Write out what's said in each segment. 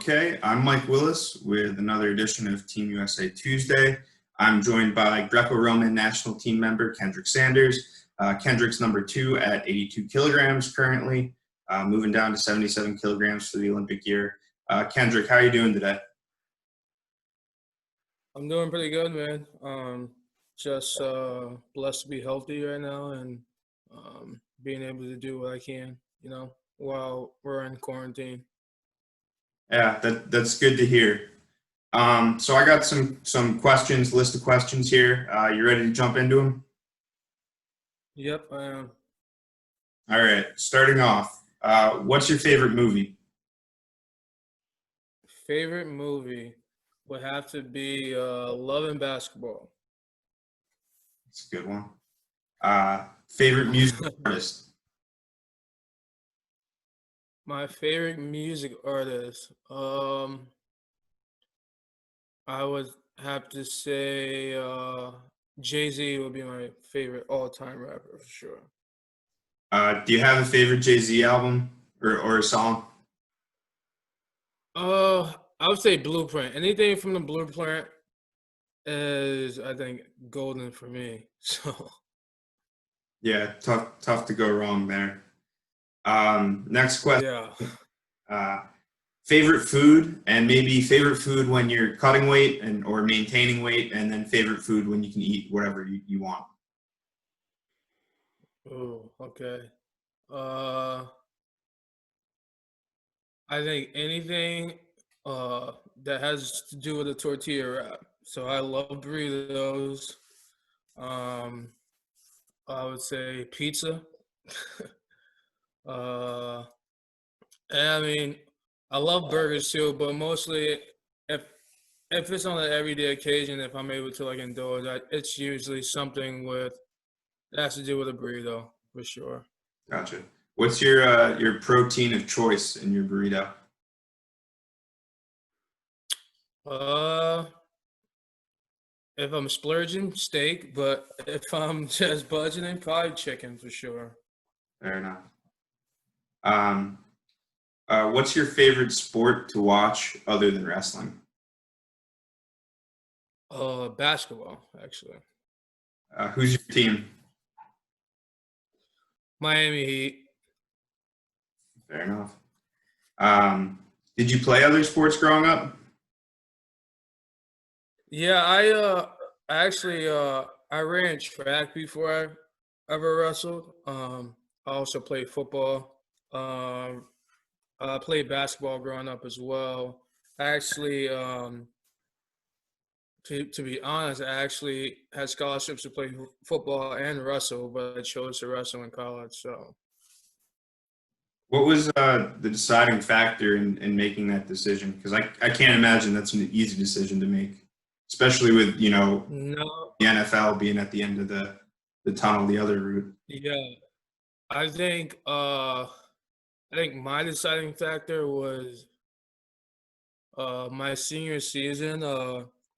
Okay, I'm Mike Willis with another edition of Team USA Tuesday. I'm joined by Greco-Roman national team member Kendrick Sanders. Kendrick's number 2 at 82 kilograms currently, moving down to 77 kilograms for the Olympic year. Kendrick, how are you doing today? I'm doing pretty good, man. Just blessed to be healthy right now and being able to do what I can, while we're in quarantine. Yeah, that's good to hear. So I got some questions, list of questions here. You ready to jump into them? Yep, I am. All right, starting off, what's your favorite movie? Favorite movie would have to be Love and Basketball. That's a good one. Favorite music artist? My favorite music artist, I would have to say Jay-Z would be my favorite all-time rapper for sure. Do you have a favorite Jay-Z album or a song? I would say Blueprint. Anything from the Blueprint is, I think, golden for me. So Yeah, tough to go wrong there. Next question. yeah. Favorite food, and maybe favorite food when you're cutting weight and or maintaining weight, and then favorite food when you can eat whatever you want. Oh, okay. Uh, I think anything that has to do with a tortilla wrap. So I love burritos. Um, I would say pizza. uh, and I mean, I love burgers too, but mostly if if it's on an everyday occasion, if I'm able to like indulge, it's usually something with that has to do with a burrito for sure. Gotcha. What's your protein of choice in your burrito? Uh, if I'm splurging, steak, but if I'm just budgeting, probably chicken for sure. Fair enough. Um, what's your favorite sport to watch other than wrestling? Basketball actually. Who's your team? Miami Heat. Fair enough. Did you play other sports growing up? Yeah, I actually I ran track before I ever wrestled. I also played football. Um, I played basketball growing up as well. I actually, to be honest, I actually had scholarships to play football and wrestle, but I chose to wrestle in college. So, What was the deciding factor in making that decision? Because I can't imagine that's an easy decision to make, especially with no, the NFL being at the end of the tunnel, the other route. yeah, I think my deciding factor was my senior season.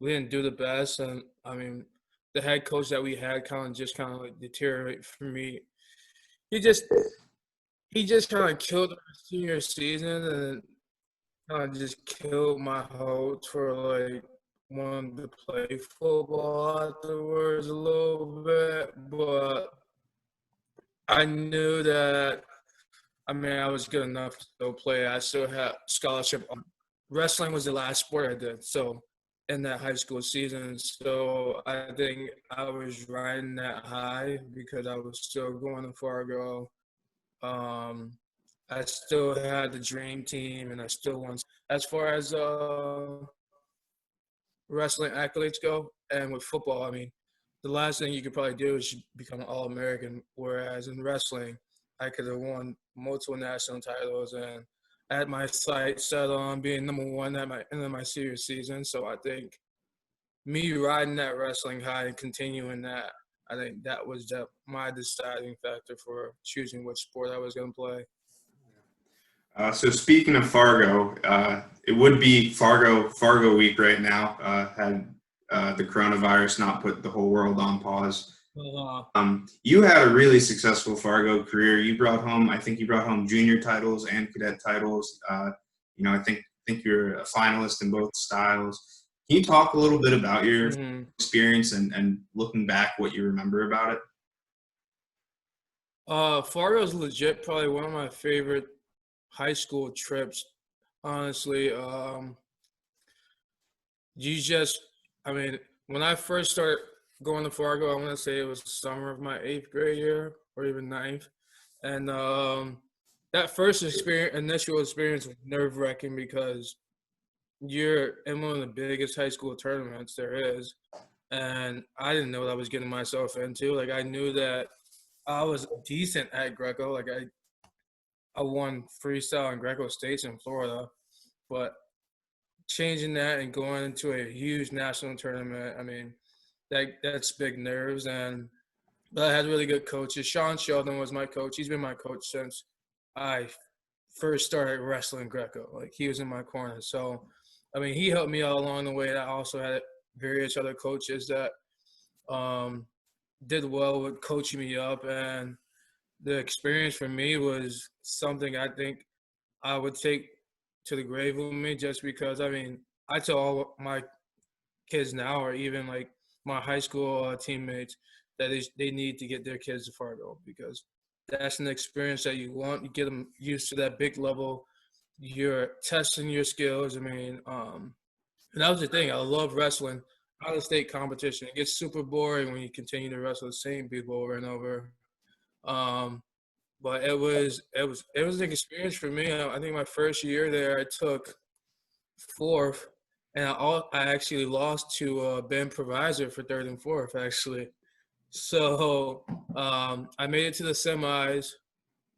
We didn't do the best, and I mean, the head coach that we had kind of like deteriorated for me. He just he just kind of killed our senior season, and kind of just killed my hopes for like wanting to play football afterwards a little bit. But I knew that I mean I was good enough to still play. I still had scholarship. Wrestling was the last sport I did, so in that high school season. So I think I was riding that high because I was still going to Fargo. Um, I still had the dream team, and I still won. As far as wrestling accolades go, and with football, I mean, the last thing you could probably do is become an All-American. Whereas in wrestling, I could have won multiple national titles, and I had my sights set on being number one at my end of my senior season. So I think me riding that wrestling high and continuing that, I think that was my deciding factor for choosing which sport I was going to play. So speaking of Fargo, it would be Fargo week right now. Had the coronavirus not put the whole world on pause. You had a really successful Fargo career. I think you brought home junior titles and cadet titles. I think think you're a finalist in both styles. Can you talk a little bit about your Hmm. experience and looking back, what you remember about it? Fargo's legit probably one of my favorite high school trips. Honestly, you just, I mean, when I first started going to Fargo, I want to say it was the summer of my eighth grade year or even ninth. And that first initial experience was nerve wracking because you're in one of the biggest high school tournaments there is. And I didn't know what I was getting myself into. Like, I knew that I was decent at Greco. Like, I won freestyle and Greco states in Florida. But changing that and going into a huge national tournament, I mean, that's big nerves. And but I had really good coaches. Sean Sheldon was my coach. He's been my coach since I first started wrestling Greco. Like, he was in my corner. So, I mean, he helped me out along the way. I also had various other coaches that um, did well with coaching me up. And the experience for me was something I think I would take to the grave with me, just because, I mean, I tell all my kids now, or even like my high school teammates, that they need to get their kids to Fargo, because that's an experience that you want. You get them used to that big level. You're testing your skills. I mean, and that was the thing. I love wrestling out of state competition. It gets super boring when you continue to wrestle the same people over and over. Um, but it was an experience for me. I think my first year there, I took fourth, and I actually lost to Ben Provisor for third and fourth, actually. So I made it to the semis,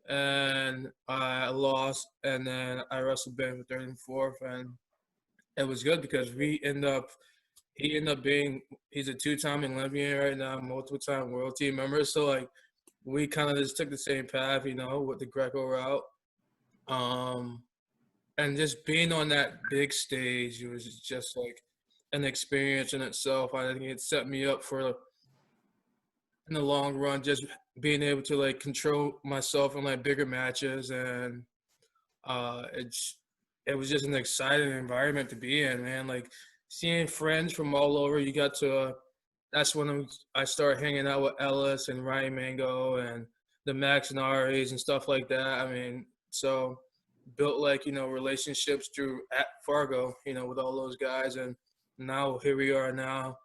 and I lost, and then I wrestled Ben for third and fourth, and it was good because he ended up being he's a two-time Olympian right now, multiple-time world team member. So like we kind of just took the same path, with the Greco route. Um, and just being on that big stage, it was just like an experience in itself. I think it set me up for in the long run, just being able to like control myself in like bigger matches. And it was just an exciting environment to be in, man. Like seeing friends from all over. You got to That's when I started hanging out with Ellis and Ryan Mango and the Max Naris and stuff like that. I mean, so built like relationships through at Fargo, with all those guys. And now here we are now,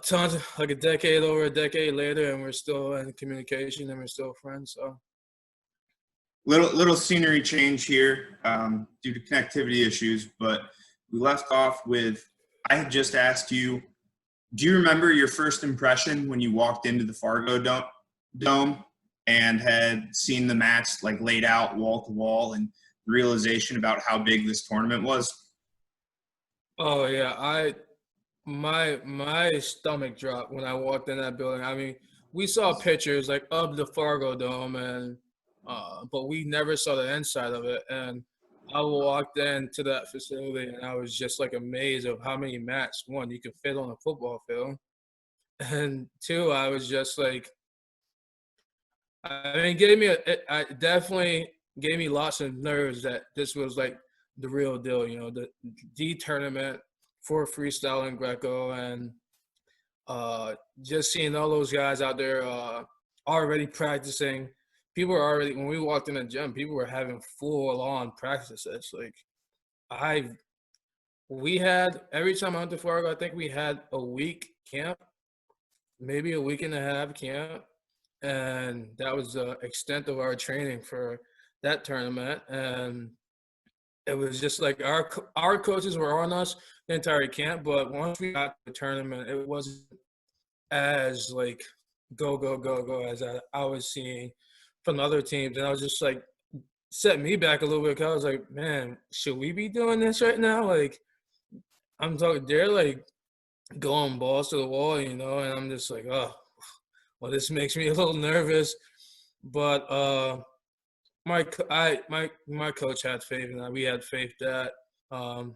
tons like over a decade later, and we're still in communication and we're still friends. So Little scenery change here due to connectivity issues, but we left off with, I had just asked you, do you remember your first impression when you walked into the Fargo Dome and had seen the match like laid out wall to wall, and the realization about how big this tournament was? oh yeah, my stomach dropped when I walked in that building. I mean, we saw pictures like of the Fargo Dome, and but we never saw the inside of it. And I walked into that facility, and I was just like amazed of how many mats, one, you could fit on a football field, and two, I was just like, I mean, I definitely gave me lots of nerves that this was like the real deal, the D tournament for freestyle and Greco. And just seeing all those guys out there already practicing. People were already, when we walked in the gym, people were having full on practices. Like I, we had every time I went to Fargo, I think we had a week camp, maybe a week and a half camp, and that was the extent of our training for that tournament. And it was just like our coaches were on us the entire camp, but once we got to the tournament, it wasn't as like go go go go as I was seeing from other teams. And I was just like, set me back a little bit, because I was like, man, should we be doing this right now? Like, I'm talking, they're like going balls to the wall, and I'm just like, oh, well, this makes me a little nervous. But my coach had faith in that. We had faith that um,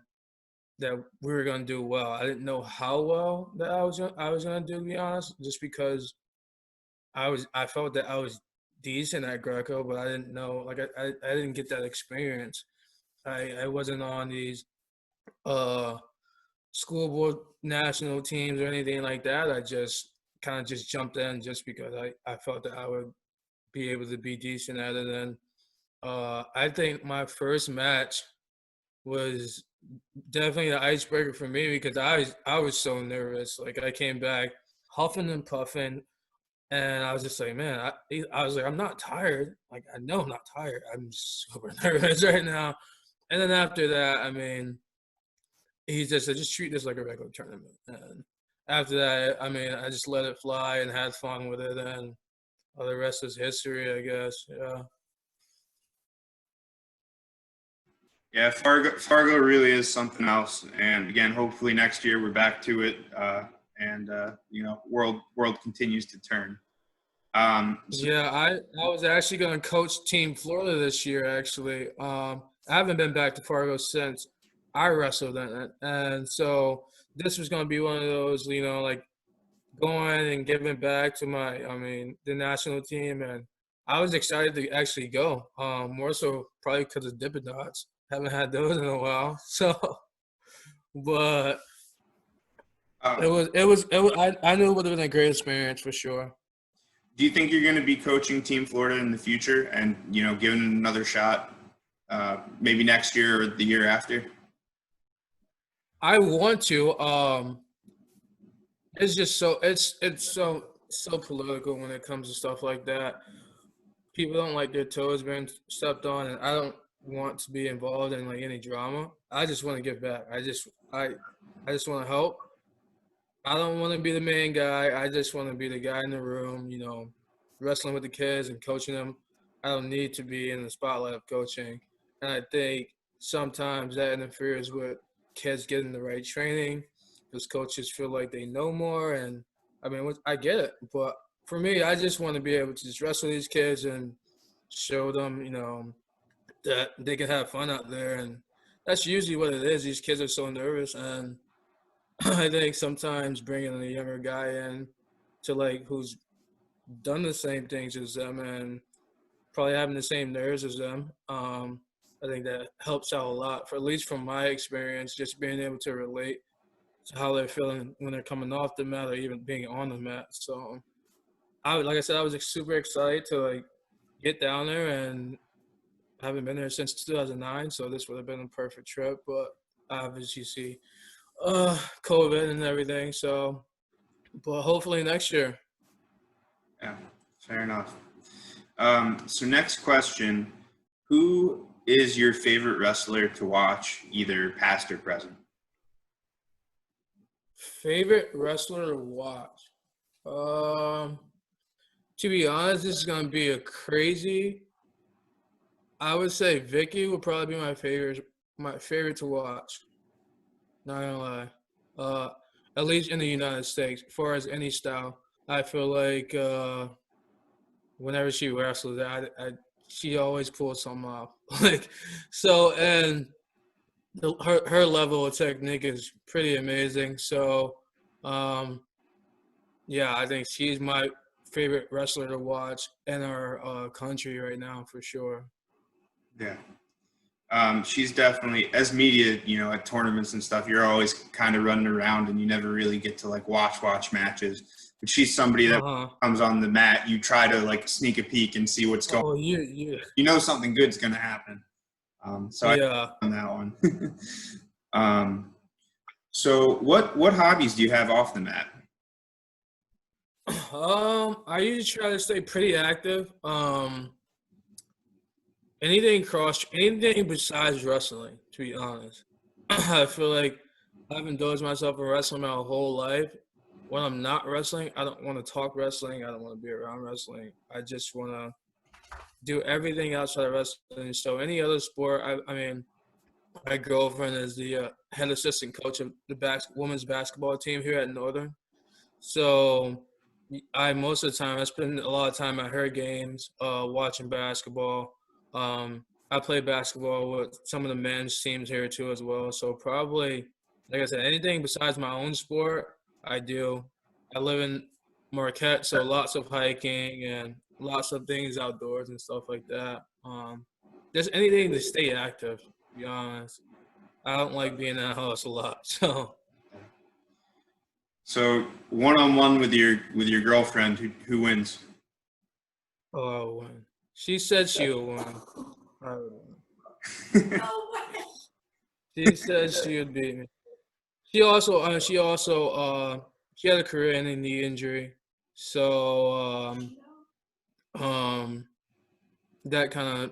that we were gonna do well. I didn't know how well that I was gonna do, to be honest, just because I felt that I was decent at Greco, but I didn't know, like I didn't get that experience. I wasn't on these uh school board national teams or anything like that. I just kind of just jumped in just because I felt that I would be able to be decent at it. And I think my first match was definitely the icebreaker for me because I was so nervous. Like I came back huffing and puffing, and I was just like, man, I was like, I'm not tired. Like I know I'm not tired. I'm super nervous right now. And then after that, I mean, he just said, just treat this like a regular tournament. And after that, I mean, I just let it fly and had fun with it, and the rest is history, I guess. Yeah. Yeah, Fargo really is something else. And again, hopefully next year we're back to it, and world continues to turn. Yeah, I was actually going to coach Team Florida this year. Actually, I haven't been back to Fargo since I wrestled in it, and so this was going to be one of those, like going and giving back to the national team, and I was excited to actually go. More so probably because of Dippin' Dots. Haven't had those in a while, so but I knew it would have been a great experience for sure. Do you think you're going to be coaching Team Florida in the future, and giving it another shot, maybe next year or the year after? I want to. It's just it's so political when it comes to stuff like that. People don't like their toes being stepped on, and I don't want to be involved in like any drama. I just want to give back. I just want to help. I don't want to be the main guy. I just want to be the guy in the room, wrestling with the kids and coaching them. I don't need to be in the spotlight of coaching. And I think sometimes that interferes with kids getting the right training because coaches feel like they know more. And I mean, I get it. But for me, I just want to be able to just wrestle these kids and show them, that they can have fun out there. And that's usually what it is. These kids are so nervous, and I think sometimes bringing a younger guy in to like who's done the same things as them and probably having the same nerves as them, I think that helps out a lot. For at least from my experience, just being able to relate to how they're feeling when they're coming off the mat or even being on the mat. So like I said, I was super excited to like get down there, and I haven't been there since 2009, so this would have been a perfect trip. But obviously, you see COVID and everything. So, but hopefully next year. Yeah, fair enough. So next question, who is your favorite wrestler to watch, either past or present? Favorite wrestler to watch? To be honest, this is gonna be a crazy. I would say Vicky would probably be my favorite to watch. Not gonna lie. At least in the United States, as far as any style, I feel like whenever she wrestles, she always pulls something off. Like so, and her level of technique is pretty amazing. So, um, yeah, I think she's my favorite wrestler to watch in our country right now for sure. Yeah. She's definitely, as media, at tournaments and stuff, you're always kind of running around and you never really get to like watch matches. But she's somebody that comes on the mat, you try to like sneak a peek and see what's going on. Something good's going to happen. So yeah. I on that one. So what hobbies do you have off the mat? I usually try to stay pretty active. Anything besides wrestling, to be honest. I feel like I've indulged myself in wrestling my whole life. When I'm not wrestling, I don't want to talk wrestling. I don't want to be around wrestling. I just want to do everything outside of wrestling. So any other sport, I mean, my girlfriend is the head assistant coach of the women's basketball team here at Northern. So most of the time I spend a lot of time at her games, watching basketball. I play basketball with some of the men's teams here too as well. So probably, like I said, anything besides my own sport, I do. I live in Marquette, so lots of hiking and lots of things outdoors and stuff like that. Just anything to stay active. to be honest. I don't like being in the house a lot, so. So one-on-one with your girlfriend, who wins? Oh, she said she would win. I don't know. She said she would beat me. She had a career-ending knee injury, so um, that kind of,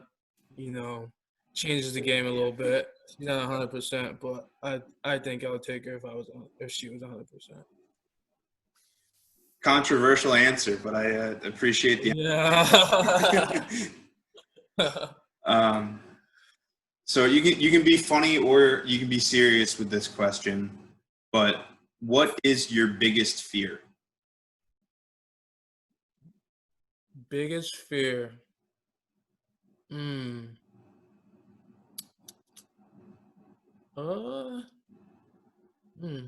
you know, changes the game a little bit. She's not 100%, but I think I would take her if she was 100%. Controversial answer, but I appreciate the. Yeah. um, so you can be funny or you can be serious with this question, but what is your biggest fear? Biggest fear. Hmm. Uh. Hmm.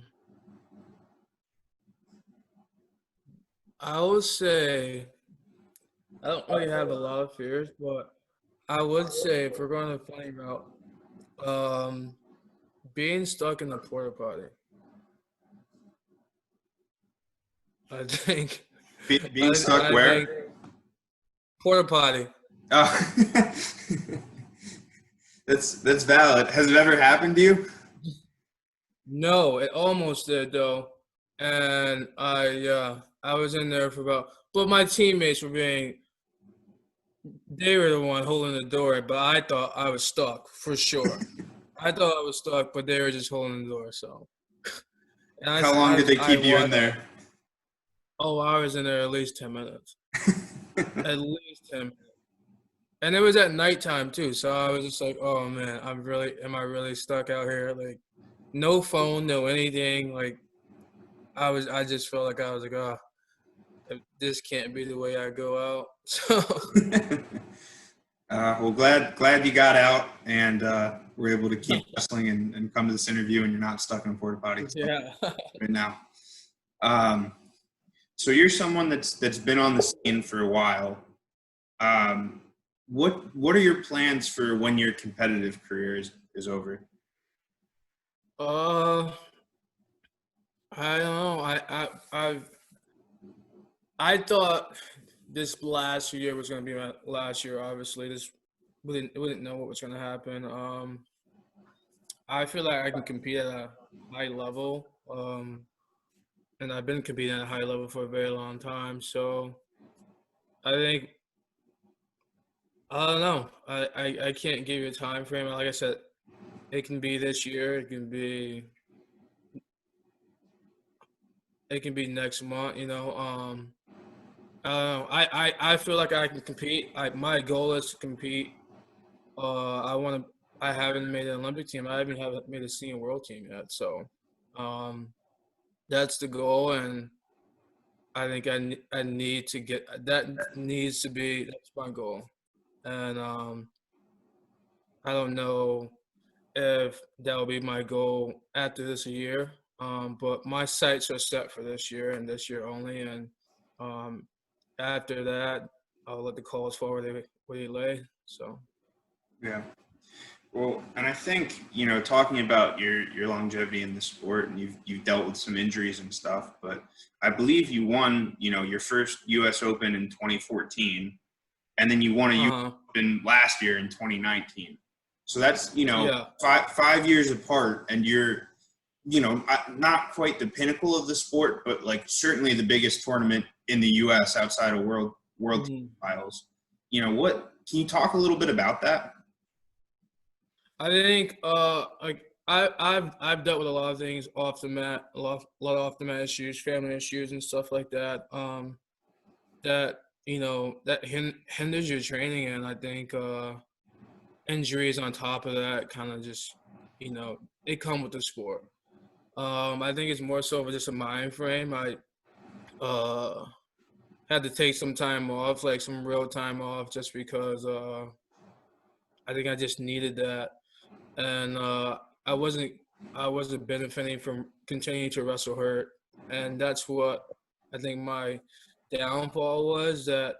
I would say I don't really have a lot of fears, but I would say if we're going a funny route, um, being stuck in the porta potty. I think. Being stuck I think where? porta potty. Oh, that's valid. Has it ever happened to you? No, it almost did though, and I was in there for about. But my teammates were being. They were the one holding the door, but I thought I was stuck for sure. I thought I was stuck, but they were just holding the door. So, and How long did they I keep you in was. there? Oh, I was in there at least 10 minutes. At least 10 minutes. And it was at nighttime too, so I was just like, "Oh man, am I really stuck out here? Like, no phone, no anything. Like, I just felt like I was like, oh, this can't be the way I go out." So, Well, glad you got out and were able to keep wrestling and come to this interview, and you're not stuck in a porta potty yeah. right now. Um, so you're someone that's been on the scene for a while. Um, what are your plans for when your competitive career is over? Uh, I don't know. I thought this last year was going to be my last year. Obviously, we didn't know what was going to happen. I feel like I can compete at a high level. And I've been competing at a high level for a very long time. So I think I don't know. I can't give you a time frame. Like I said, it can be this year. It can be next month. I don't know. I feel like I can compete. My goal is to compete. I want to. I haven't made an Olympic team. I haven't made a senior world team yet. So, um, that's the goal, and I think I need to get that. Needs to be that's my goal, and I don't know if that will be my goal after this year. But my sights are set for this year and this year only. And um, after that, I'll let the calls fall where they lay. So, Yeah. Well, and I think, talking about your longevity in the sport, and you've dealt with some injuries and stuff, but I believe you won, your first U.S. Open in 2014, and then you won a U.S. uh-huh. Open last year in 2019. So that's, Yeah. 5 years apart, and you're, not quite the pinnacle of the sport, but like certainly the biggest tournament in the U.S. outside of world Mhm. titles. What can you talk a little bit about that? I think like I've dealt with a lot of things off the mat, a lot of off the mat issues, family issues, and stuff like that. That that hinders your training, and I think injuries on top of that kind of just they come with the sport. I think it's more so of just a mind frame. I uh had to take some time off, like some real time off, just because I think I just needed that, and I wasn't I wasn't benefiting from continuing to wrestle hurt, and that's what I think my downfall was. That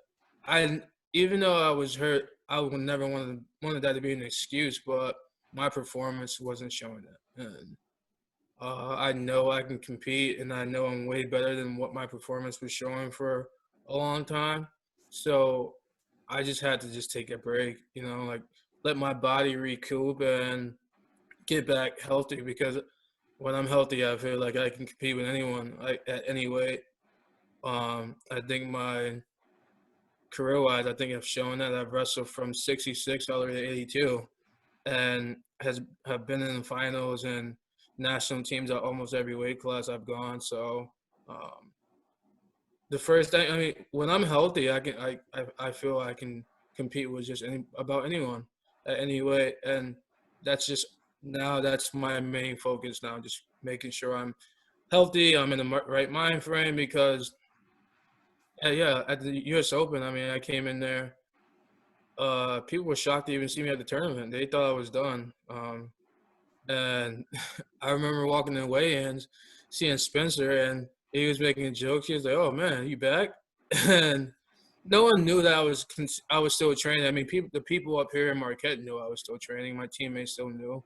I even though I was hurt, I would never wanted that to be an excuse, but my performance wasn't showing that. And I know I can compete, and I know I'm way better than what my performance was showing for a long time. So I just had to just take a break, like let my body recoup and get back healthy, because when I'm healthy, I feel like I can compete with anyone, like at any weight. I think my career-wise, I think I've shown that I've wrestled from 66 all the way to 82, and have been in the finals and national teams at almost every weight class I've gone. So um, the first thing, I mean, when I'm healthy, I feel I can compete with just about anyone at any weight, and that's just now that's my main focus now, just making sure I'm healthy, I'm in the right mind frame, because yeah, at the U.S. Open, I mean, I came in there. People were shocked to even see me at the tournament. They thought I was done. And I remember walking in weigh-ins, seeing Spencer, and he was making jokes. He was like, "Oh man, you back?" And no one knew that I was still training. I mean, the people up here in Marquette knew I was still training. My teammates still knew,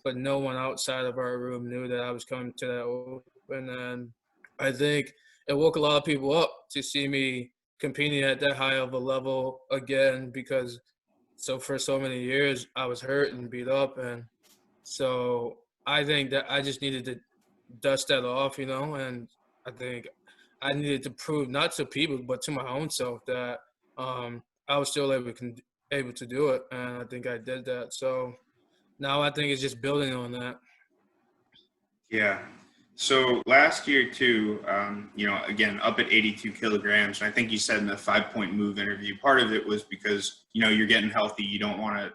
but no one outside of our room knew that I was coming to that Open. And I think it woke a lot of people up to see me competing at that high of a level again, because for so many years I was hurt and beat up, and so I think that I just needed to dust that off, and I think I needed to prove, not to people but to my own self, that I was still able to do it, and I think I did that. So now I think it's just building on that. Yeah. So last year too, again, up at 82 kilograms, and I think you said in the 5-point move interview, part of it was because, you're getting healthy. You don't want to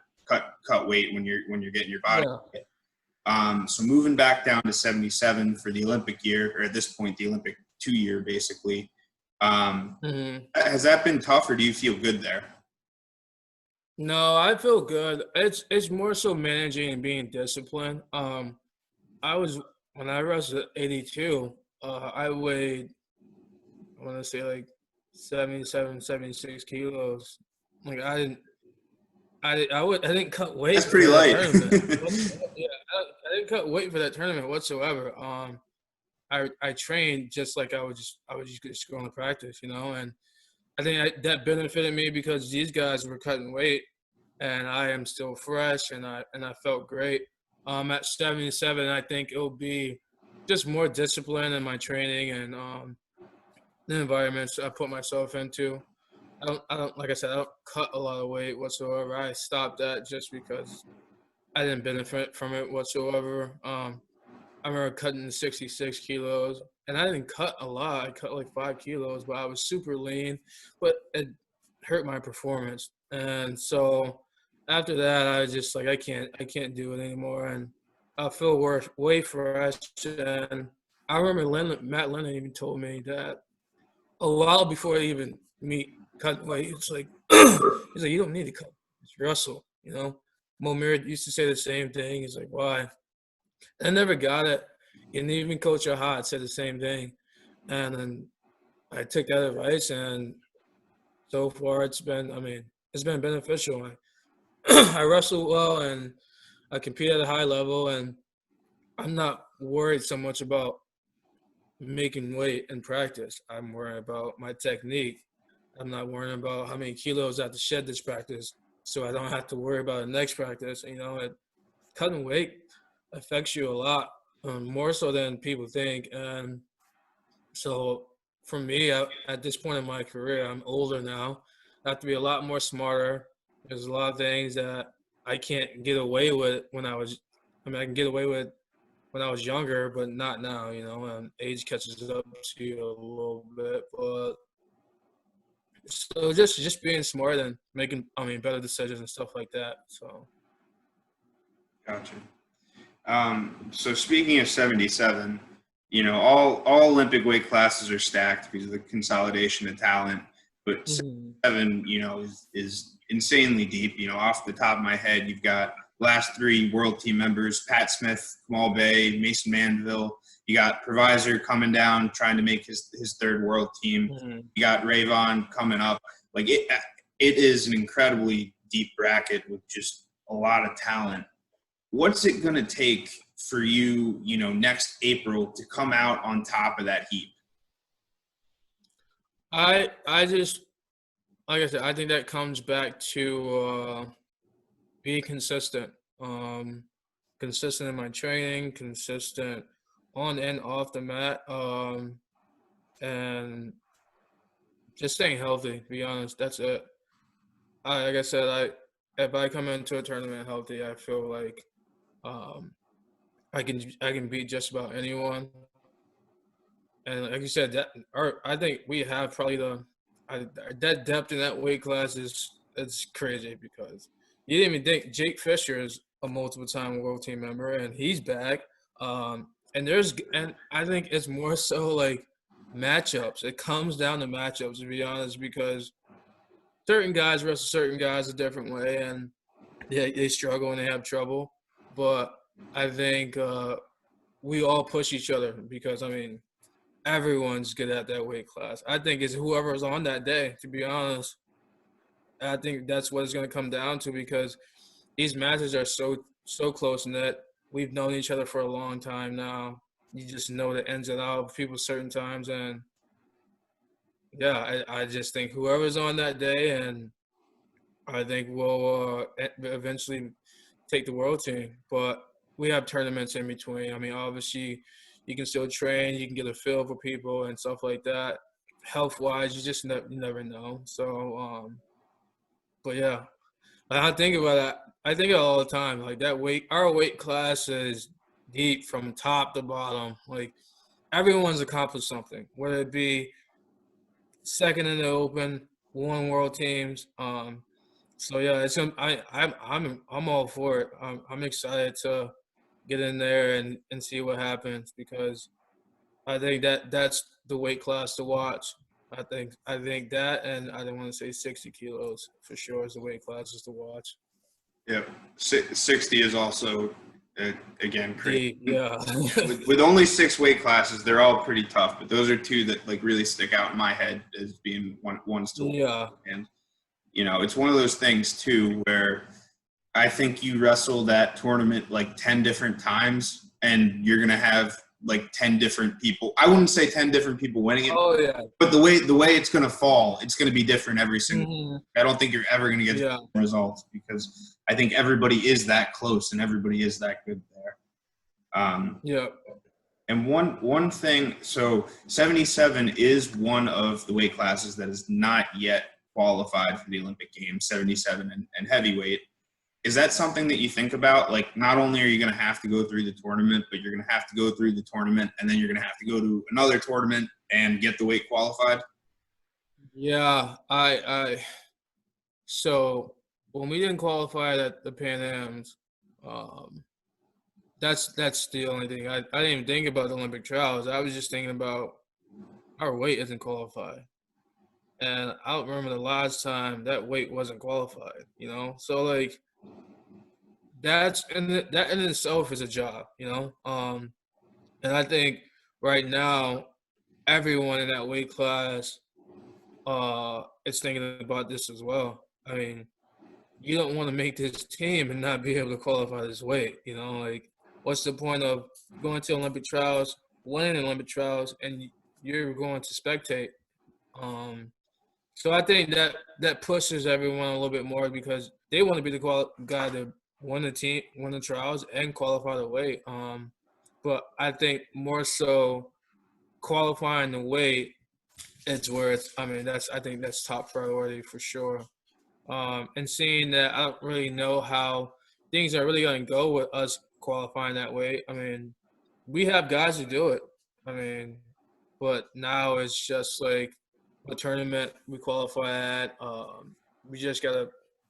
cut weight when you're getting your body. Yeah. So moving back down to 77 for the Olympic year, or at this point, the Olympic 2-year, basically. Has that been tough, or do you feel good there? No, I feel good. It's more so managing and being disciplined. I was When I wrestled at 82, I weighed, I want to say, like 77, 76 kilos. Like I didn't cut weight That's for pretty that light. tournament. Yeah, I didn't cut weight for that tournament whatsoever. I trained just like I was just going to practice, and I think that benefited me, because these guys were cutting weight, and I am still fresh, and I felt great. At 77, I think it'll be just more discipline in my training, and the environments I put myself into. I don't, like I said, I don't cut a lot of weight whatsoever. I stopped that just because I didn't benefit from it whatsoever. I remember cutting 66 kilos, and I didn't cut a lot. I cut like 5 kilos, but I was super lean, but it hurt my performance. And so after that, I was just like, I can't do it anymore. And I feel way fresh. And I remember Matt Lennon even told me that a while before even me cut weight, it's like, he's like, you don't need to cut, just wrestle, Momir used to say the same thing. He's like, why? I never got it. And even Coach Ahad said the same thing. And then I took that advice, and so far it's been beneficial. I wrestle well, and I compete at a high level, and I'm not worried so much about making weight in practice. I'm worried about my technique. I'm not worrying about how many kilos I have to shed this practice, so I don't have to worry about the next practice. Cutting weight affects you a lot, more so than people think. And so for me, at this point in my career, I'm older now. I have to be a lot more smarter. There's a lot of things that I can't get away with I can get away with when I was younger, but not now, and age catches up to you a little bit. But so just being smart and making, better decisions and stuff like that. So. Gotcha. So speaking of 77, all Olympic weight classes are stacked because of the consolidation of talent, but 77, is insanely deep. Off the top of my head, you've got last 3 world team members: Pat Smith, Kamal Bay, Mason Manville. You got Provisor coming down, trying to make his 3rd world team. You got Rayvon coming up. Like it is an incredibly deep bracket with just a lot of talent. what's it going to take for you, next April to come out on top of that heap? I just like I said, I think that comes back to be consistent. Um, Consistent in my training, consistent on and off the mat, and just staying healthy. To be honest, that's it. Like I said, if I come into a tournament healthy, I feel like um, I can beat just about anyone. And like you said, I think we have probably that depth in that weight class is it's crazy because you didn't even think Jake Fisher is a multiple time world team member and he's back. And I think it's more so like matchups. It comes down to matchups, to be honest, because certain guys wrestle certain guys a different way, and they struggle and they have trouble. But I think we all push each other because everyone's good at that weight class. I think it's whoever's on that day, to be honest. I think that's what it's going to come down to because these matches are so close and that we've known each other for a long time now. You just know the ins and outs of people certain times, and yeah, I just think whoever's on that day, and I think we'll eventually take the world team. But we have tournaments in between. Obviously, you can still train, you can get a feel for people and stuff like that. Health wise, you never know. So, but yeah, I think about that. I think of it all the time. Like our weight class is deep from top to bottom. Like everyone's accomplished something, whether it be second in the open, won world teams. So yeah, I'm all for it. I'm excited to get in there and see what happens because I think that's the weight class to watch. I think that, and I don't want to say 60 kilos for sure is the weight classes to watch. Yep. 60 is also, again, pretty. Yeah. with only 6 weight classes, they're all pretty tough, but those are 2 that like really stick out in my head as being ones to watch. Yeah. And it's one of those things too where I think you wrestle that tournament like 10 different times and you're going to have like 10 different people. I wouldn't say 10 different people winning it. Oh yeah. But the way it's going to fall, it's going to be different every single. Mm-hmm. I don't think you're ever going to get the results because I think everybody is that close and everybody is that good there. Yeah. And one thing, so 77 is one of the weight classes that is not yet qualified for the Olympic Games, 77 and heavyweight. Is that something that you think about? Like, not only are you going to have to go through the tournament, but you're going to have to go through the tournament, and then you're going to have to go to another tournament and get the weight qualified? Yeah. So when we didn't qualify at the Pan Ams, that's the only thing. I didn't even think about the Olympic trials. I was just thinking about our weight isn't qualified. And I don't remember the last time that weight wasn't qualified, So like that in itself is a job, And I think right now everyone in that weight class is thinking about this as well. You don't want to make this team and not be able to qualify this weight, Like what's the point of going to Olympic trials, winning Olympic trials, and you're going to spectate? So I think that pushes everyone a little bit more because they want to be the guy to win the trials, and qualify the weight. But I think more so qualifying the weight, it's worth. I think that's top priority for sure. And seeing that, I don't really know how things are really going to go with us qualifying that weight. We have guys who do it. But now it's just like a tournament we qualify at. We just gotta.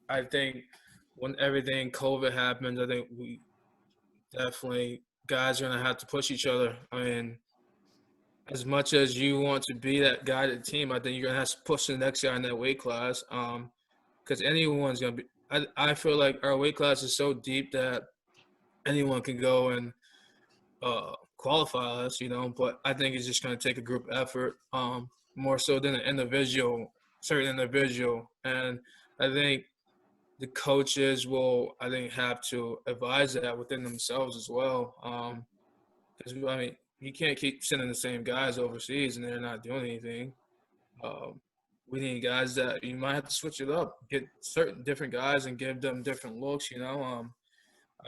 I think when everything COVID happens, I think we definitely guys are gonna have to push each other. As much as you want to be that guy to the team, I think you're gonna have to push the next guy in that weight class. Because anyone's gonna be. I feel like our weight class is so deep that anyone can go and qualify us, But I think it's just gonna take a group effort. More so than an certain individual. And I think the coaches will, I think, have to advise that within themselves as well. Because I mean, you can't keep sending the same guys overseas and they're not doing anything. Um, we need guys that you might have to switch it up, get certain different guys and give them different looks. I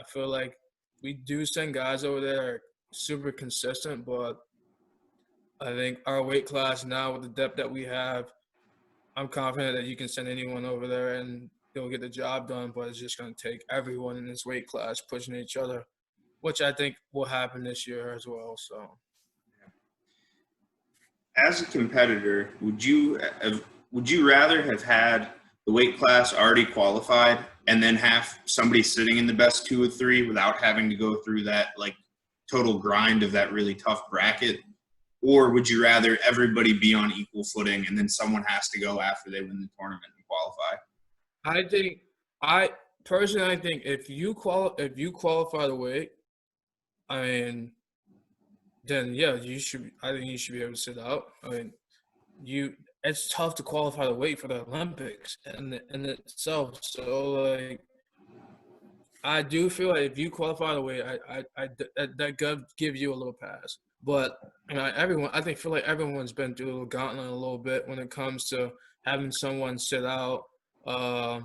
feel like we do send guys over there that are super consistent, but I think our weight class now with the depth that we have, I'm confident that you can send anyone over there and they'll get the job done. But it's just going to take everyone in this weight class pushing each other, which I think will happen this year as well. So, As a competitor, would you rather have had the weight class already qualified and then have somebody sitting in the best 2 or 3 without having to go through that like total grind of that really tough bracket? Or would you rather everybody be on equal footing and then someone has to go after they win the tournament and qualify? I think I personally I think if you qualify the weight, I mean, then yeah, you should. I think you should be able to sit out. I mean, it's tough to qualify the weight for the Olympics in itself. So like, I do feel like if you qualify the weight, that give you a little pass. But I think feel like everyone's been through a little gauntlet a little bit when it comes to having someone sit out. Uh,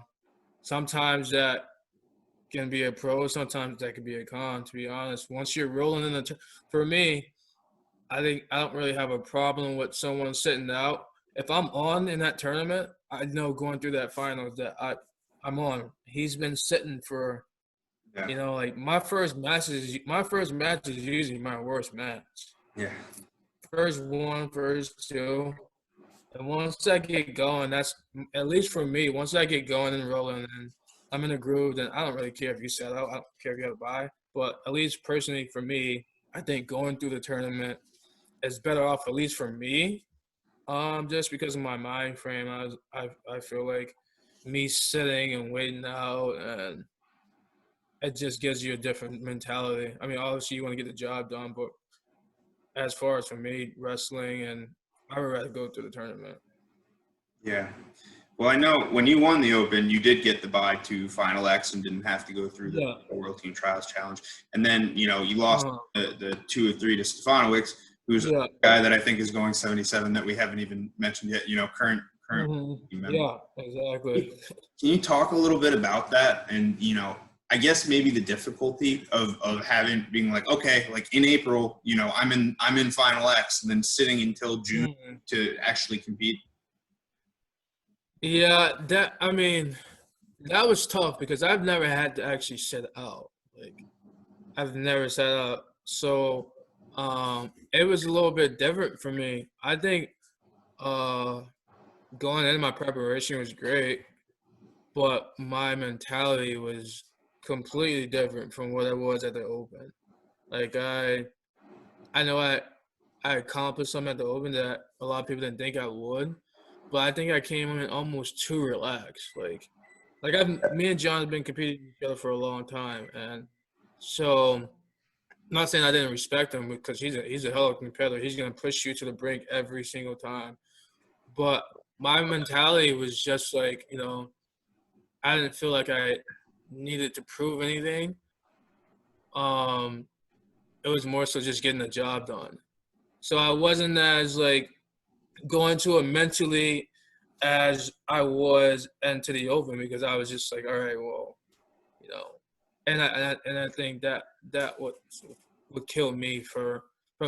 Sometimes that can be a pro, sometimes that can be a con. To be honest, once you're rolling in for me, I think I don't really have a problem with someone sitting out. If I'm on in that tournament, I know going through that finals that I'm on. He's been sitting for Yeah. like my first match is usually my worst match. Yeah. First one, first two. And once I get going, that's at least for me. Once I get going and rolling, and I'm in a groove, then I don't really care if you sell out. I don't care if you have to buy. But at least personally for me, I think going through the tournament is better off, at least for me. Just because of my mind frame, I feel like me sitting and waiting out, and it just gives you a different mentality. I mean, obviously you want to get the job done, but as far as for me, wrestling, and I would rather go through the tournament. Yeah. Well, I know when you won the Open, you did get the bye to Final X and didn't have to go through the World Team Trials Challenge. And then, you lost the 2 or 3 to Stefano, who's a guy that I think is going 77 that we haven't even mentioned yet, current team member. Yeah, exactly. Can you talk a little bit about that? And, I guess maybe the difficulty of being like, okay, like in April, I'm in Final X and then sitting until June to actually compete. Yeah, that was tough because I've never had to actually sit out. Like, I've never sat out. So, it was a little bit different for me. I think going into my preparation was great, but my mentality was completely different from what it was at the Open. Like, I know I accomplished something at the Open that a lot of people didn't think I would, but I think I came in almost too relaxed. Me and John have been competing with each other for a long time, and so I'm not saying I didn't respect him because he's a hell of a competitor. He's gonna push you to the brink every single time. But my mentality was just like, I didn't feel like I needed to prove anything. Um, it was more so just getting the job done. So I wasn't as like going to it mentally as I was into the Open because I was just like, all right, well, and I think that would kill me from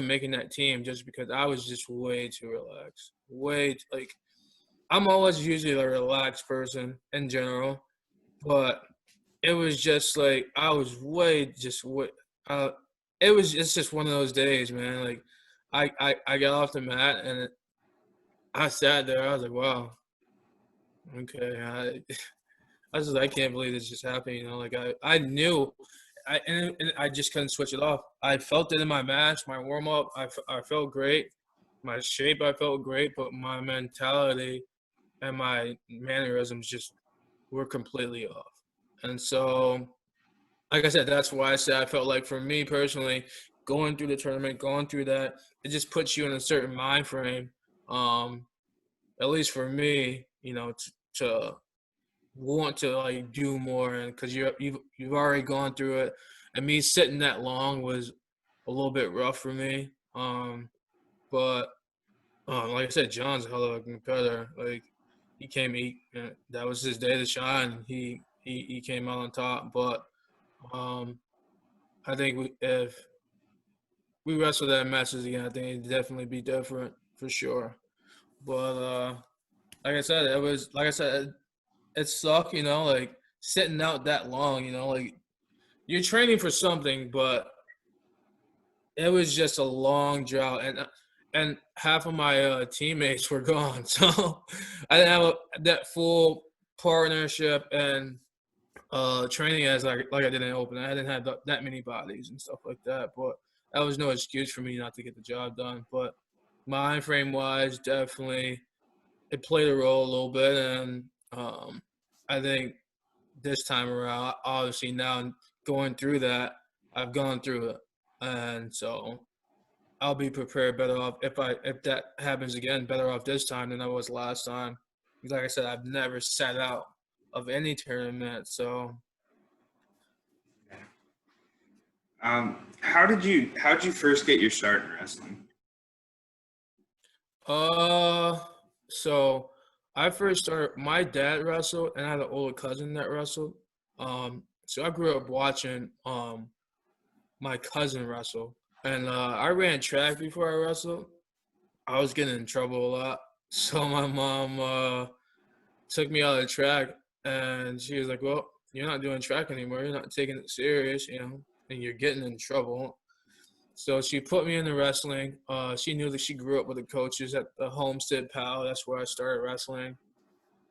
making that team just because I was just way too relaxed. I'm always usually a relaxed person in general, but it was just like I was uh it's just one of those days, man. Like I got off the mat and I sat there. I was like, wow, okay. I can't believe this just happened. Like I knew, and I just couldn't switch it off. I felt it in my match, my warm up. I felt great. My shape, I felt great, but my mentality and my mannerisms just were completely off. And so, like I said, that's why I said I felt like for me personally, going through the tournament, going through that, it just puts you in a certain mind frame. At least for me, to want to like do more, and because you've already gone through it, and me sitting that long was a little bit rough for me. But like I said, John's a hell of a competitor. Like that was his day to shine. He came out on top. But um, I think if we wrestled that matches again, I think it'd definitely be different for sure. But like I said, it sucked. Like sitting out that long. Like you're training for something, but it was just a long drought, and half of my teammates were gone, so I didn't have that full partnership and training as like I did in open. I didn't have that many bodies and stuff like that, but that was no excuse for me not to get the job done. But mind frame wise, definitely it played a role a little bit, and I think this time around, obviously now going through that, I've gone through it, and so I'll be prepared better off if that happens again, better off this time than I was last time. Because like I said, I've never sat out of any tournament. So How'd you first get your start in wrestling? uh so I first started my dad wrestled and I had an older cousin that wrestled. So I grew up watching my cousin wrestle. And I ran track before I wrestled. I was getting in trouble a lot. So my mom took me out of track, and she was like, "Well, you're not doing track anymore. You're not taking it serious, and you're getting in trouble." So she put me into wrestling. She knew that she grew up with the coaches at the Homestead Pal. That's where I started wrestling.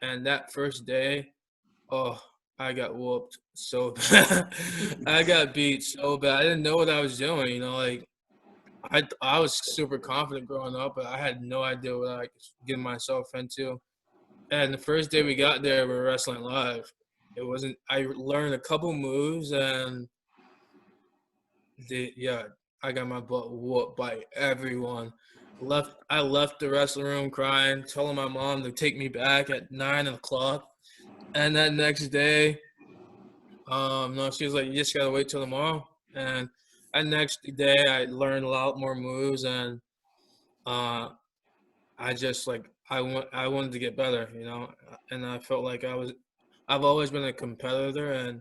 And that first day, oh, I got whooped so bad. I got beat so bad. I didn't know what I was doing. Like I was super confident growing up, but I had no idea what I was getting myself into. And the first day we got there, we were wrestling live. It wasn't. I learned a couple moves, and yeah, I got my butt whooped by everyone. I left the wrestling room crying, telling my mom to take me back at 9 o'clock. And that next day, no, she was like, "You just gotta wait till tomorrow." And that next day, I learned a lot more moves, and uh, I just like I wanted to get better, and I felt like I've always been a competitor, and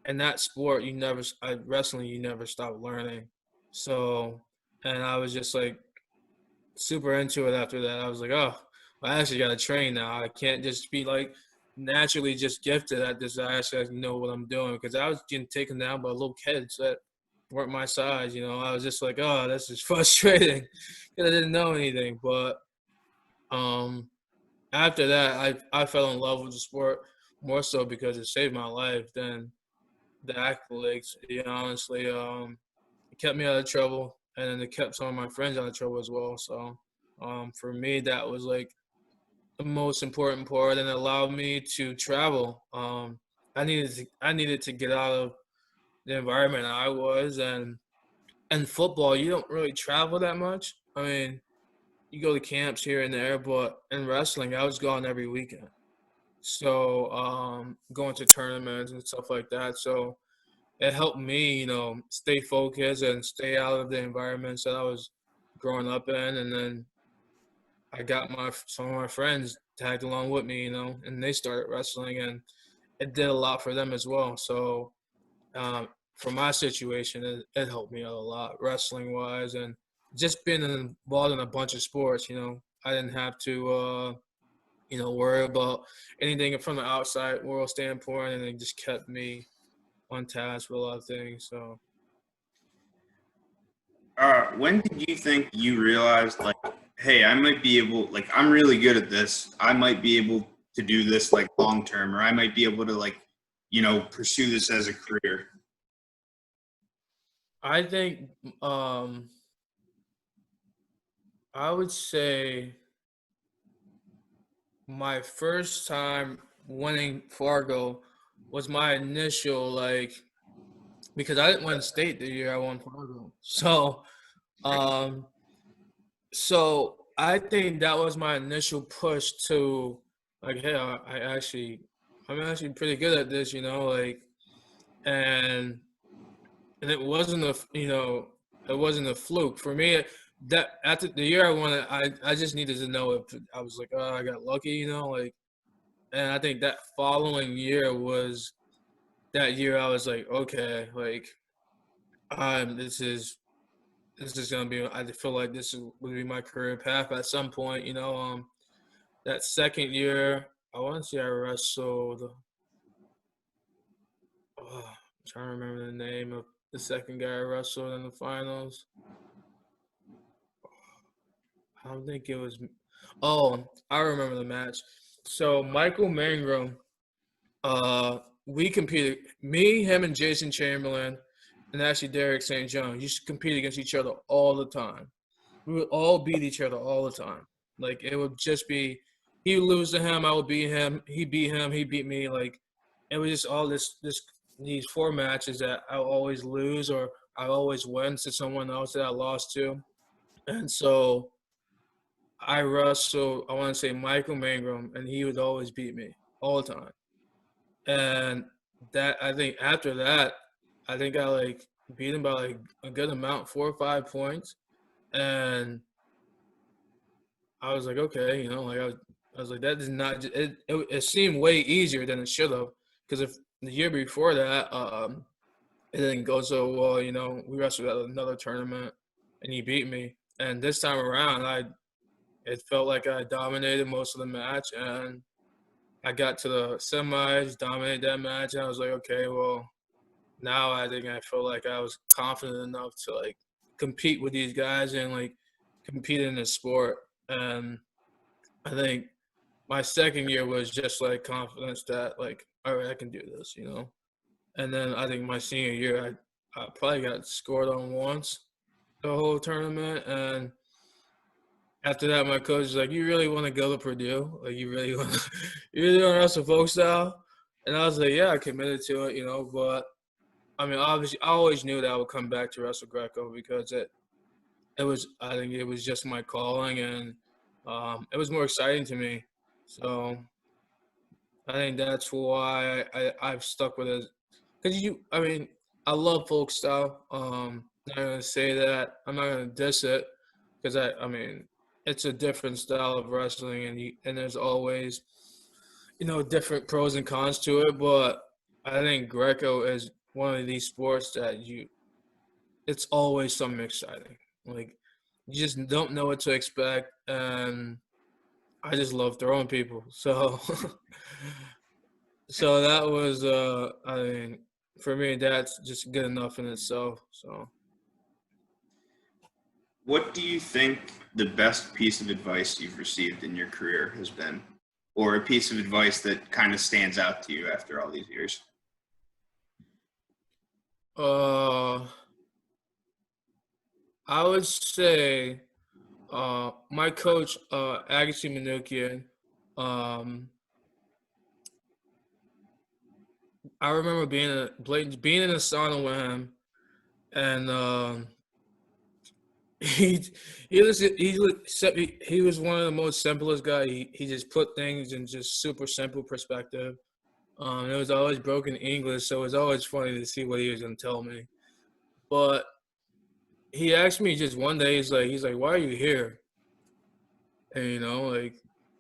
in that sport wrestling you never stop learning. So, and I was just like super into it after that. I was like, oh, I actually got to train now. I can't just be like naturally just gifted at this. I actually know what I'm doing because I was getting taken down by little kids that weren't my size. I was just like, oh, this is frustrating because I didn't know anything. But um, after that, I fell in love with the sport more so because it saved my life than the accolades. Honestly, it kept me out of trouble, and then it kept some of my friends out of trouble as well. So, for me, that was like the most important part, and it allowed me to travel. I needed to get out of the environment I was, and football, you don't really travel that much. I mean, you go to camps here and there, but in wrestling, I was gone every weekend. So going to tournaments and stuff like that. So it helped me, stay focused and stay out of the environments that I was growing up in. And then I got some of my friends tagged along with me, and they started wrestling, and it did a lot for them as well. So for my situation, it helped me out a lot, wrestling wise, and just being involved in a bunch of sports. I didn't have to, worry about anything from the outside world standpoint, and it just kept me on task with a lot of things. So When did you think you realized, like, hey, I might be able, like, I'm really good at this. I might be able to do this, like, long term, or I might be able to, like, pursue this as a career? I think I would say my first time winning Fargo was my initial like because I didn't win state the year I won Fargo. Um so I think that was my initial push to like, hey, I actually I'm actually pretty good at this, like, and it wasn't it wasn't a fluke for me. That after the year I won it, I just needed to know if I was like, oh, I got lucky, like, and I think that following year was that year I was like, okay, like, this is gonna be. I feel like this is gonna be my career path at some point, That second year, I want to say I wrestled. I'm trying to remember the name of the second guy I wrestled in the finals. I don't think it was. Oh, I remember the match. So Michael Mangrum, we competed. Me, him, and Jason Chamberlain, and actually Derek St. John used to compete against each other all the time. We would all beat each other all the time. Like it would just be he would lose to him, I would beat him, he beat him, he beat me. Like it was just all this these four matches that I always lose or I always win to someone else that I lost to. And so I wrestled, I want to say Michael Mangrum, and he would always beat me all the time. And that I think after that, I think I like beat him by like a good amount, 4 or 5 points. And I was like, okay, like I was like, that is not. It seemed way easier than it should have, because if the year before that, it didn't go so well. We wrestled at another tournament, and he beat me. And this time around, it felt like I dominated most of the match, and I got to the semis, dominated that match, and I was like, okay, well, now I think I feel like I was confident enough to like compete with these guys and like compete in this sport. And I think my second year was just like confidence that like, all right, I can do this. And then I think my senior year, I probably got scored on once the whole tournament. And after that, my coach was like, "You really want to go to Purdue? Like, you really want to, you really want to wrestle folk style?" And I was like, "Yeah, I committed to it. But I mean, obviously, I always knew that I would come back to wrestle Greco because it was I think it was just my calling and it was more exciting to me. So I think that's why I've stuck with it. Because I mean, I love folk style. Not gonna say that. I'm not gonna diss it because I mean, it's a different style of wrestling, and there's always, different pros and cons to it. But I think Greco is one of these sports that it's always something exciting. Like you just don't know what to expect, and I just love throwing people. So so that was I mean for me that's just good enough in itself. So What do you think the best piece of advice you've received in your career has been? Or a piece of advice that kind of stands out to you after all these years? uh I would say my coach Agassi Manukian, um I remember being in a sauna with him and He he was one of the most simplest guy. He just put things in just super simple perspective. It was always broken English, so it was always funny to see what he was gonna tell me. But he asked me just one day, he's like, why are you here? And like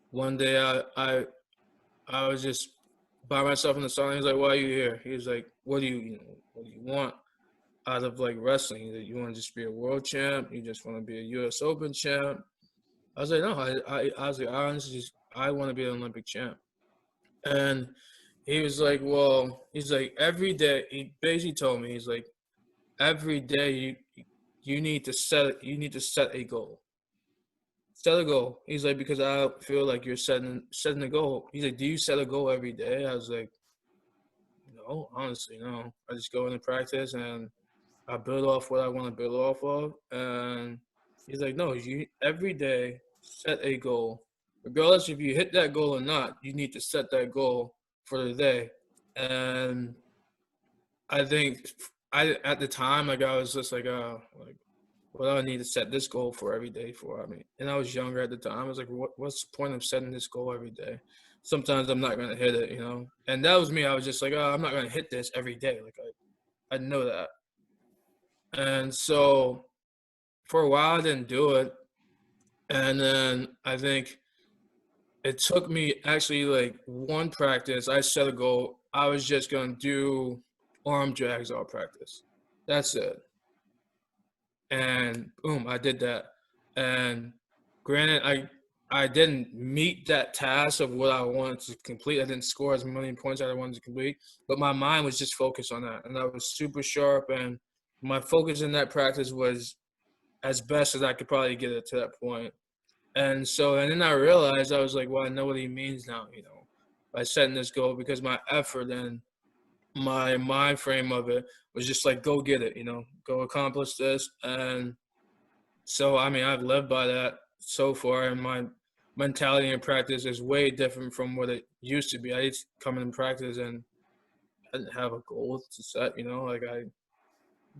one day I was just by myself in the sauna. He's like, why are you here? He was like, what do you want out of like wrestling? You want to just be a world champ? You just want to be a U.S. Open champ? I was like, no, I was like, I honestly I want to be an Olympic champ. And he was like, well, he's like, every day, he basically told me, he's like, every day you need to set a goal. Set a goal. He's like, because I feel like you're setting a goal. He's like, do you set a goal every day? I was like, no, honestly, no. I just go into practice and I build off what I want to build off of. And he's like, no, you every day set a goal. Regardless if you hit that goal or not, you need to set that goal for the day. And I think I at the time, like I was just like what do I need to set this goal for every day for? I mean, and I was younger at the time. I was like, what's the point of setting this goal every day? sometimes I'm not gonna hit it, And that was me. I was just like, oh, I'm not gonna hit this every day. Like I know that. And so for a while I didn't do it. And then I think it took me actually like one practice. I set a goal. I was just gonna do arm drags all practice. That's it. And boom, I did that. And granted, I didn't meet that task of what I wanted to complete. I didn't score as many points as I wanted to complete, but my mind was just focused on that, and I was super sharp. And my focus in that practice was as best as I could probably get it to that point. And so, and then I realized I was like, well, I know what he means now, by setting this goal, because my effort and my mind frame of it was just like, go get it, go accomplish this. And so, I mean, I've lived by that so far, and my mentality in practice is way different from what it used to be. I used to come in practice and I didn't have a goal to set, like I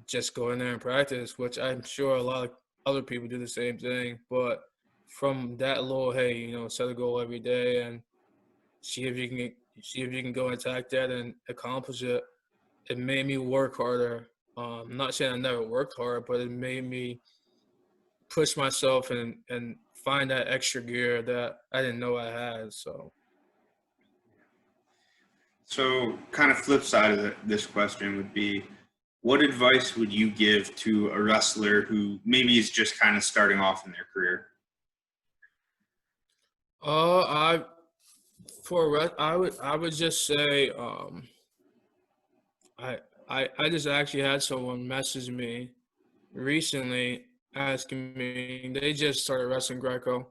just go in there and practice, which I'm sure a lot of other people do the same thing. But from that little, hey, set a goal every day and see if you can go attack that and accomplish it. It made me work harder. I'm not saying I never worked hard, but it made me push myself and find that extra gear that I didn't know I had. So, kind of flip side of this question would be, what advice would you give to a wrestler who maybe is just kind of starting off in their career? I I would just say I I just actually had someone message me recently asking me, they just started wrestling Greco,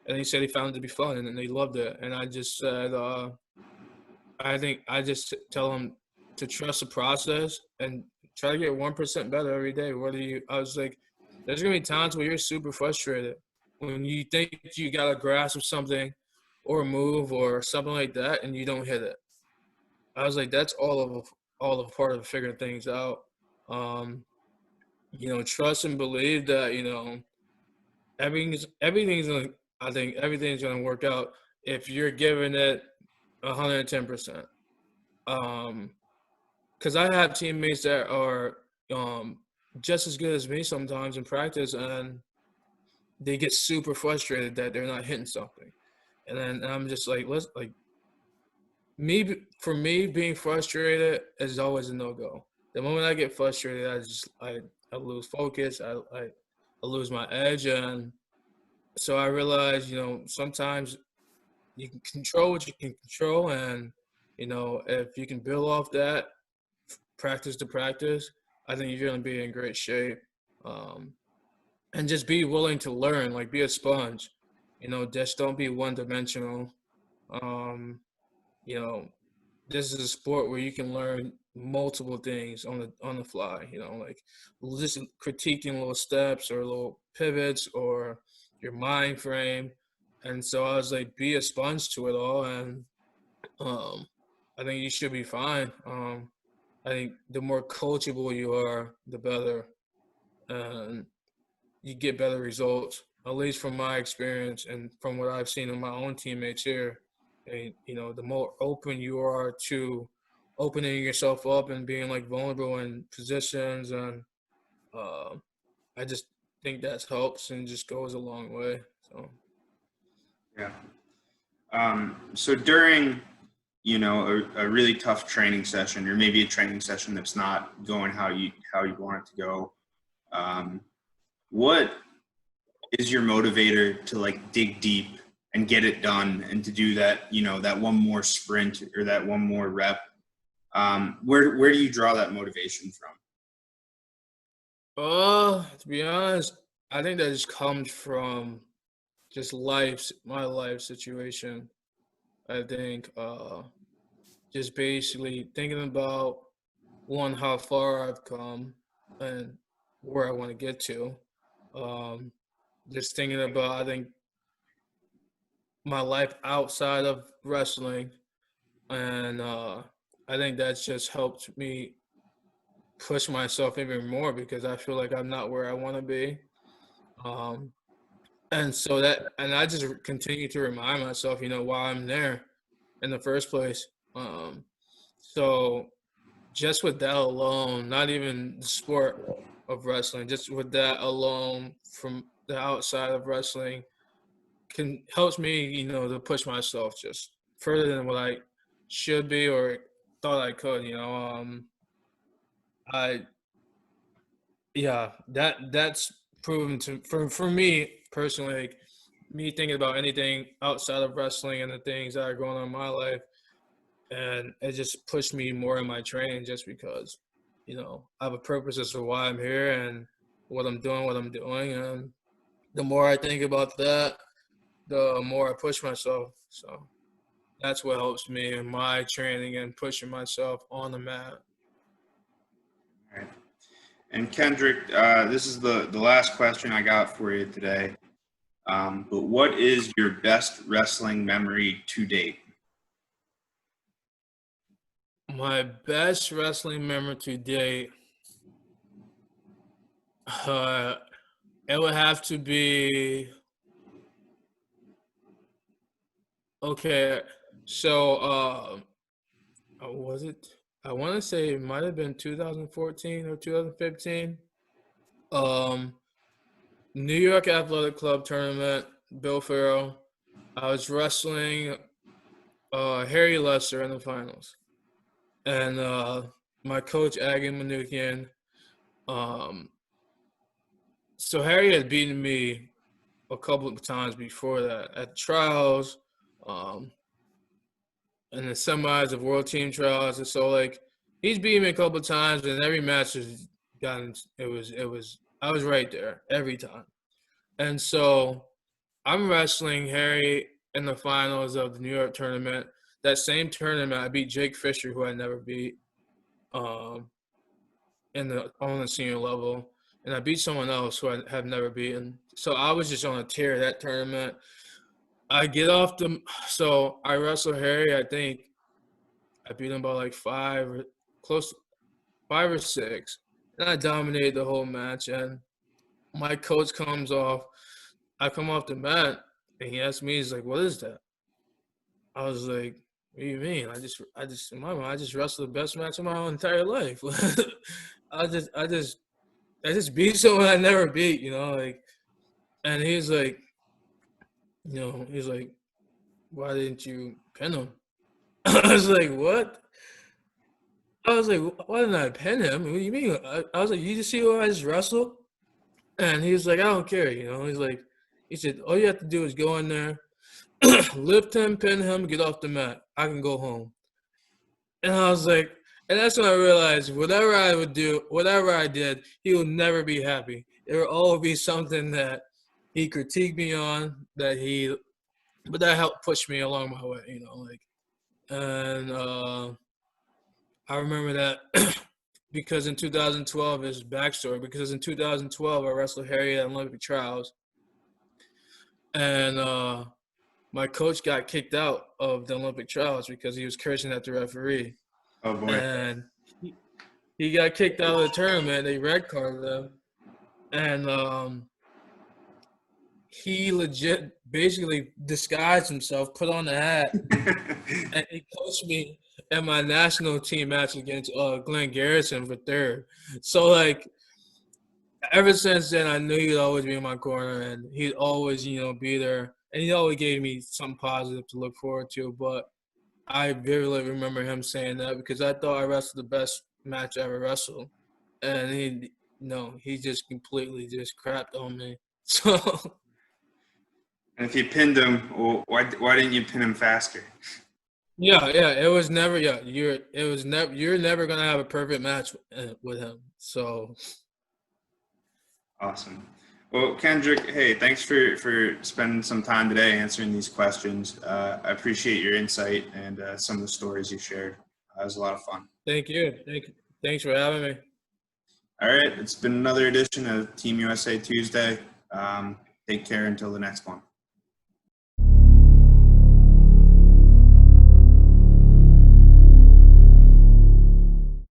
and he said he found it to be fun and they loved it. And I just said, I think I just tell them to trust the process and try to get 1% better every day. I was like, there's gonna be times where you're super frustrated when you think you got a grasp of something or a move or something like that, and you don't hit it. I was like, that's all of part of figuring things out. Um, trust and believe that everything's gonna. I think everything's gonna work out if you're giving it 110%. Because I have teammates that are just as good as me sometimes in practice, and they get super frustrated that they're not hitting something, and then I'm just like, let's like for me being frustrated is always a no go. The moment I get frustrated, I lose focus, I lose my edge, and so I realize sometimes you can control what you can control, and if you can build off that practice to practice, I think you're going to be in great shape. And just be willing to learn, like be a sponge, just don't be one dimensional. Um, you know, this is a sport where you can learn multiple things on the fly, like just critiquing little steps or little pivots or your mind frame. And so I was like, be a sponge to it all, and um, I think you should be fine. I think the more coachable you are, the better, and you get better results. At least from my experience and from what I've seen in my own teammates here, and the more open you are to opening yourself up and being like vulnerable in positions, and uh, I just think that helps and just goes a long way. So Yeah. So during, a really tough training session, or maybe a training session that's not going how you want it to go, what is your motivator to like dig deep and get it done and to do that, that one more sprint or that one more rep? Where do you draw that motivation from? to be honest, I think that just comes from just my life situation. I think just basically thinking about one, how far I've come and where I want to get to. Um, just thinking about, I think, my life outside of wrestling, and I think that's just helped me push myself even more because I feel like I'm not where I want to be. And so and I just continue to remind myself, while I'm there, in the first place. So just with that alone, not even the sport of wrestling, just with that alone from the outside of wrestling helps me, to push myself just further than what I should be or thought I could. I Yeah, that's proven to for me personally, like me thinking about anything outside of wrestling and the things that are going on in my life, and it just pushed me more in my training just because, I have a purpose as to why I'm here and what I'm doing, and the more I think about that, the more I push myself. So that's what helps me in my training and pushing myself on the mat. All right. And Kendrick, this is the last question I got for you today. But what is your best wrestling memory to date? My best wrestling memory to date, uh, it would have to be okay. So, was it? I want to say it might have been 2014 or 2015. Um, New York Athletic Club tournament, Bill Farrow. I was wrestling Harry Lesser in the finals, and my coach Aggie Manukian. Um, so Harry had beaten me a couple of times before that at trials, um, and the semis of World Team Trials, and so like he's beaten me a couple of times, and every match has gotten it was I was right there every time, and so I'm wrestling Harry in the finals of the New York tournament. That same tournament, I beat Jake Fisher, who I never beat, um, on the senior level, and I beat someone else who I have never beaten. So I was just on a tear that tournament. I get off so I wrestle Harry. I think I beat him by like close to 5 or 6, and I dominated the whole match. And my coach comes off. I come off the mat, and he asks me, he's like, "What is that?" I was like, "What do you mean? In my mind, I just wrestled the best match of my whole entire life. I just beat someone I never beat, like." And he's like, "Why didn't you pin him?" I was like, "What?" I was like, "Why didn't I pin him? What do you mean?" I was like, "You just see who I just wrestled?" And he was like, "I don't care." He said, "All you have to do is go in there, lift him, pin him, get off the mat. I can go home." And I was like, and that's when I realized whatever I would do, whatever I did, he would never be happy. There would always be something that he critiqued me on but that helped push me along my way, and I remember that because in 2012 is backstory, because in 2012 I wrestled Harry at Olympic trials, and my coach got kicked out of the Olympic trials because he was cursing at the referee. Oh boy. And he got kicked out of the tournament. They red carded him, and he legit basically disguised himself, put on the hat, and he coached me at my national team match against Glenn Garrison for third. So like ever since then, I knew he'd always be in my corner, and he'd always be there, and he always gave me something positive to look forward to. But I vividly remember him saying that because I thought I wrestled the best match I ever wrestled, and he just completely just crapped on me. So And if you pinned him, well, why didn't you pin him faster? yeah, it was never you're never gonna have a perfect match with him. So Awesome. Well, Kendrick, hey, thanks for spending some time today answering these questions. I appreciate your insight and some of the stories you shared. It was a lot of fun. thanks for having me. All right, it's been another edition of Team USA Tuesday. Take care until the next one.